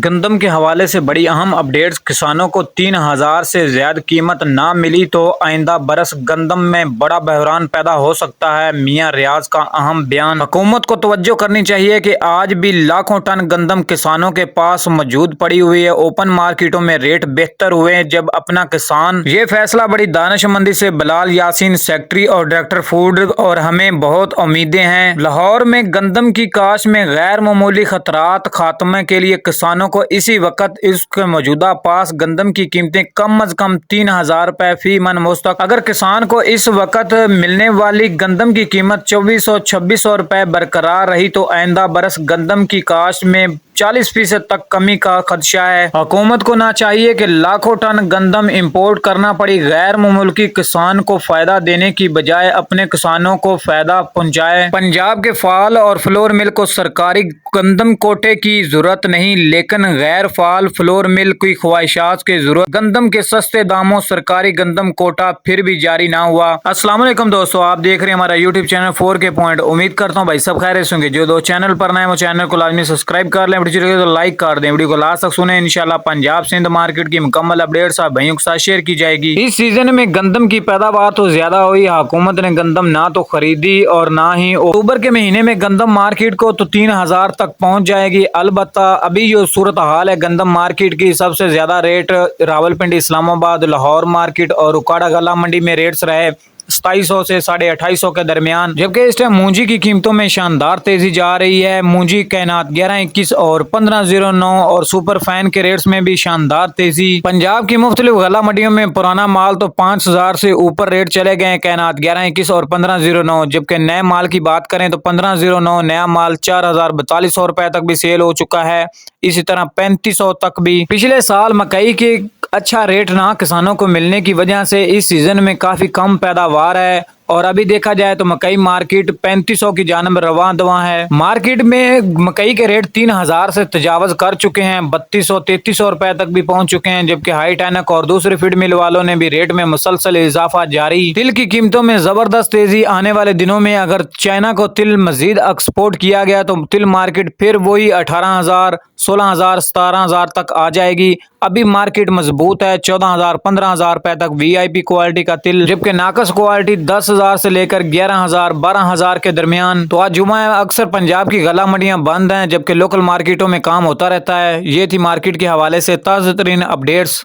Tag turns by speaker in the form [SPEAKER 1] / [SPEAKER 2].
[SPEAKER 1] گندم کے حوالے سے بڑی اہم اپڈیٹس۔ کسانوں کو 3,000 سے زیادہ قیمت نہ ملی تو آئندہ برس گندم میں بڑا بحران پیدا ہو سکتا ہے، میاں ریاض کا اہم بیان۔ حکومت کو توجہ کرنی چاہیے کہ آج بھی لاکھوں ٹن گندم کسانوں کے پاس موجود پڑی ہوئی ہے۔ اوپن مارکیٹوں میں ریٹ بہتر ہوئے ہیں جب اپنا کسان۔ یہ فیصلہ بڑی دانش مندی سے بلال یاسین، سیکرٹری اور ڈائریکٹر فوڈ، اور ہمیں بہت امیدیں ہیں۔ لاہور میں گندم کی کاشت میں غیر معمولی خطرات خاتمے کے لیے کسانوں کو اسی وقت اس کے موجودہ پاس گندم کی قیمتیں کم از کم 3,000 روپے فی من مستحق۔ اگر کسان کو اس وقت ملنے والی گندم کی قیمت 2,400-2,600 روپے برقرار رہی تو آئندہ برس گندم کی کاشت میں 40% تک کمی کا خدشہ ہے۔ حکومت کو نہ چاہیے کہ لاکھوں ٹن گندم امپورٹ کرنا پڑی غیر ملکی کسان کو فائدہ دینے کی بجائے اپنے کسانوں کو فائدہ پہنچائے۔ پنجاب کے فعال اور فلور مل کو سرکاری گندم کوٹے کی ضرورت نہیں، لیکن غیر فعال فلور مل کی خواہشات کی ضرورت۔ گندم کے سستے داموں سرکاری گندم کوٹا پھر بھی جاری نہ ہوا۔ السلام علیکم دوستو، آپ دیکھ رہے ہیں ہمارا یوٹیوب چینل 4K پوائنٹ۔ امید کرتا ہوں بھائی سب خیریت سے ہوں گے۔ جو دو چینل پر نئے ہیں وہ چینل کو لازمی سبسکرائب کر لیں، ویڈیو کو لائک کر دیں، ویڈیو کو لاسٹ تک سنیں۔ انشاءاللہ پنجاب سندھ مارکیٹ کی مکمل اپڈیٹس آپ بھائیوں کے ساتھ شیئر کی جائے گی۔ اس سیزن میں گندم کی پیداوار تو زیادہ ہوئی، حکومت نے گندم نہ تو خریدی اور نہ ہی اکتوبر کے مہینے میں گندم مارکیٹ کو تو 3,000 تک پہنچ جائے گی۔ البتہ ابھی جو صورتحال ہے گندم مارکیٹ کی، سب سے زیادہ ریٹ راولپنڈی، اسلام آباد، لاہور مارکیٹ اور اکاڑا گلہ منڈی میں ریٹس رہے 2,700 سے 2,850 کے درمیان، جبکہ اس ٹائم مونجی کی قیمتوں میں شاندار تیزی جا رہی ہے۔ مونجی کائنات 1121 اور 1509 اور سپر فائن کے ریٹس میں بھی شاندار تیزی۔ پنجاب کی مختلف غلہ منڈیوں میں پرانا مال تو 5,000 سے اوپر ریٹ چلے گئے، کائنات 1121 اور 1509، جبکہ نئے مال کی بات کریں تو 1509 نیا مال 4,4200 روپے تک بھی سیل ہو چکا ہے۔ اسی طرح 3,500 تک بھی۔ پچھلے سال مکئی کے اچھا ریٹ نہ کسانوں کو ملنے کی وجہ سے اس سیزن میں کافی کم پیداوار ہے، اور ابھی دیکھا جائے تو مکئی مارکیٹ 3,500 کی جانب رواں دواں ہے۔ مارکیٹ میں مکئی کے ریٹ 3,000 سے تجاوز کر چکے ہیں، 3,200-3,300 روپے تک بھی پہنچ چکے ہیں، جبکہ ہائی ٹینک اور دوسرے فیڈ مل والوں نے بھی ریٹ میں مسلسل اضافہ جاری۔ تل کی قیمتوں میں زبردست تیزی۔ آنے والے دنوں میں اگر چائنا کو تل مزید ایکسپورٹ کیا گیا تو تل مارکیٹ پھر وہی 18,000 16,000 17,000 تک آ جائے گی۔ ابھی مارکیٹ مضبوط ہے، 14,000 15,000 روپے تک وی آئی پی کوالٹی کا تل، جبکہ ناقص کوالٹی 10,000 سے لے کر 11,000 12,000 کے درمیان۔ تو آج جمعہ ہے، اکثر پنجاب کی غلہ منڈیاں بند ہیں، جبکہ لوکل مارکیٹوں میں کام ہوتا رہتا ہے۔ یہ تھی مارکیٹ کے حوالے سے تازہ ترین اپڈیٹس۔